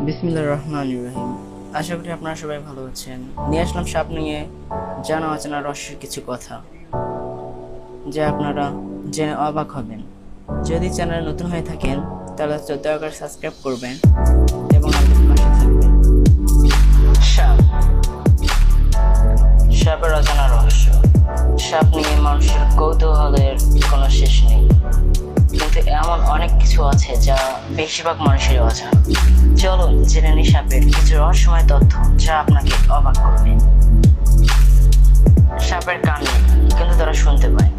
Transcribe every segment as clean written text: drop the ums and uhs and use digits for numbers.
বিসমিল্লাহির রহমানির রহিম। আশা করি আপনারা সবাই ভালো আছেন। নিয়ে আসলাম সাপ নিয়ে জানা অচেনা রহস্যের কিছু কথা, যা আপনারা জেনে অবাক হবেন। যদি চ্যানেলে নতুন হয়ে থাকেন তাহলে দয়া করে সাবস্ক্রাইব করবেন এবং আমাদের পাশে থাকবেন। সাপ, সাপের অজানা রহস্য। সাপ নিয়ে মানুষের কৌতূহলের কোনো শেষ নেই, কিন্তু এমন অনেক কিছু আছে যা বেশিরভাগ মানুষের অজানা। চলুন জেনে নিই সাপের কিছু রহস্যময় তথ্য যা আপনাকে অবাক করবে। সাপের কান নেই, কিন্তু তারা শুনতে পায়।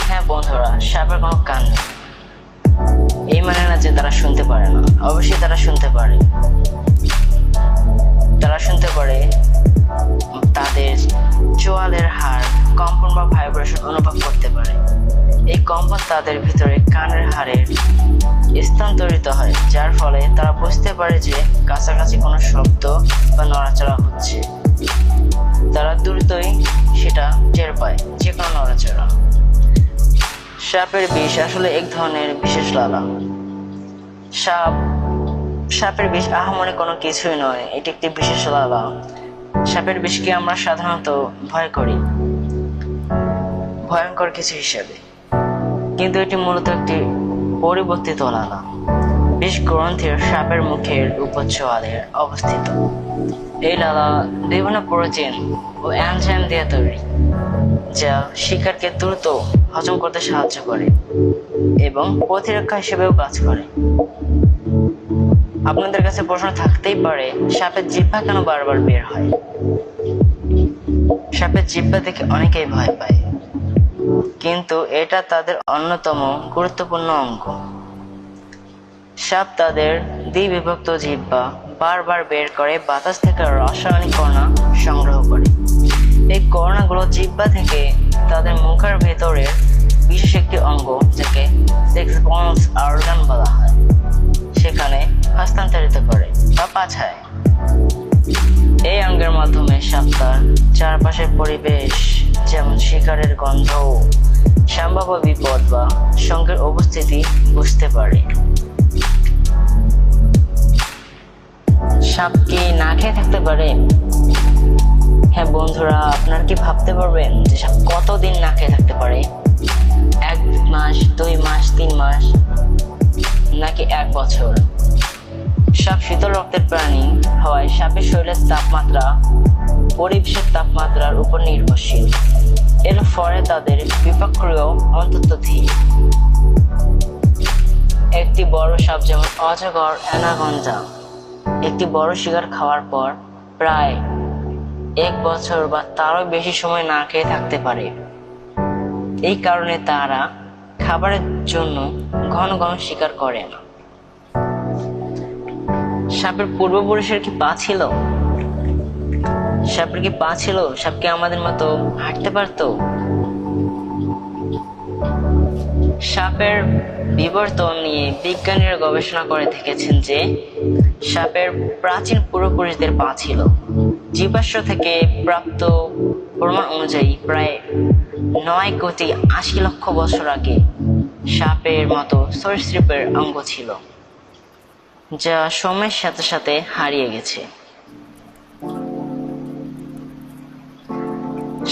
হ্যাঁ বন্ধুরা, সাপের কোনো কান নেই এই মানে না যে তারা শুনতে পারে না। অবশ্যই তারা শুনতে পারে। তারা শুনতে পারে, তাদের চোয়ালের হাড় কম্পন বা ভাইব্রেশন অনুভব করতে পারে। এই কম্পন তাদের ভিতরে কানের হাড়ের স্থানান্তরিত হয়, যার ফলে তারা বুঝতে পারে যে কাছাকাছি কোনো শব্দ বা নড়াচড়া হচ্ছে। তারা দ্রুতই সেটা টের পায়, যে কোনো নড়াচড়া। সাপের বিষ আসলে এক ধরনের বিশেষ লালা। সাপের বিষ আহামরি কোনো কিছুই নয়, এটি একটি বিশেষ লালা। সাপের বিষকে আমরা সাধারণত ভয় করি ভয়ঙ্কর কিছু হিসেবে, কিন্তু এটি মূলত একটি পরিবর্তিত লালা। বিষ গ্রন্থির সাপের মুখের উপর চোয়ালে অবস্থিত। এই লালা বিভিন্ন প্রোটিন ও এনজাইম দিয়ে তৈরি, যা শিকারকে দ্রুত হজম করতে সাহায্য করে এবং প্রতিরক্ষা হিসেবেও কাজ করে। আপনাদের কাছে প্রশ্ন থাকতেই পারে, সাপের জিহ্বা কেন বারবার বের হয়? সাপের জিহ্বা দেখে অনেকেই ভয় পায়, কিন্তু এটা তাদের অন্যতম গুরুত্বপূর্ণ অঙ্গ। সাপ তাদের দ্বিবিভক্ত জিহ্বা বারবার বের করে বাতাস থেকে রাসায়নিক কণা সংগ্রহ করে। এই কণাগুলো জিহ্বা থেকে তাদের মুখের ভেতরের বিশেষ একটি অঙ্গ, যাকে সেক্সবন্স অর্গান বলা হয়, সেখানে হস্তান্তরিত করে বা পাঠায়। এই অঙ্গের মাধ্যমে সাপ তার চারপাশের পরিবেশ, যেমন শিকারের গন্ধ, সম্ভাব্য বিপদ বা সঙ্গের উপস্থিতি বুঝতে পারে। সাপ কি না খেয়ে থাকতে পারে? হ্যাঁ বন্ধুরা, আপনারা কি ভাবতে পারবেন যে সাপ কতদিন না খেয়ে থাকতে পারে? 1 মাস, 2 মাস, 3 মাস, নাকি 1 বছর? সাপ শীতল রক্তের প্রাণী হওয়ায় সাপের শরীরের তাপমাত্রা পরিবেশের তাপমাত্রার উপর নির্ভরশীল। এর ফলে তাদের বিপাকক্রিয়া অত্যন্ত ধীর। একটি বড় সাপ, যেমন অজগর, অ্যানাকোন্ডা, একটি বড় শিকার খাওয়ার পর প্রায় 1 বছর বা তারও বেশি সময় না খেয়ে থাকতে পারে। এই কারণে তারা খাবারের জন্য ঘন ঘন শিকার করে না। সাপের পূর্বপুরুষের কি পা ছিল? সাপের কি পা ছিল? সাপ কি আমাদের মতো হাঁটতে পারতো? সাপের বিবর্তন নিয়ে বিজ্ঞানীরা গবেষণা করে দেখেছেন যে সাপের প্রাচীন পূর্বপুরুষদের পা ছিল। জীবাশ্ম থেকে প্রাপ্ত প্রমাণ অনুযায়ী প্রায় 9,80,00,000 বছর আগে সাপের মতো সরীসৃপের অঙ্গ ছিল, যা সময়ের সাথে সাথে হারিয়ে গেছে।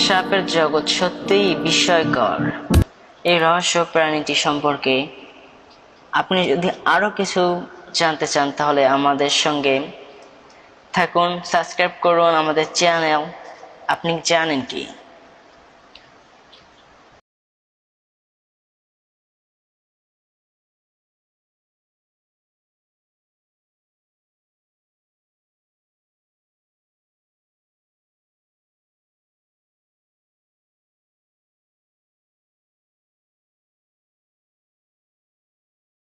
সাপের জগৎ সত্যিই বিস্ময়কর। এই রহস্য প্রাণীটি সম্পর্কে আপনি যদি আরো কিছু জানতে চান তাহলে আমাদের সঙ্গে থাকুন, সাবস্ক্রাইব করুন আমাদের চ্যানেল। আপনি জানেন কি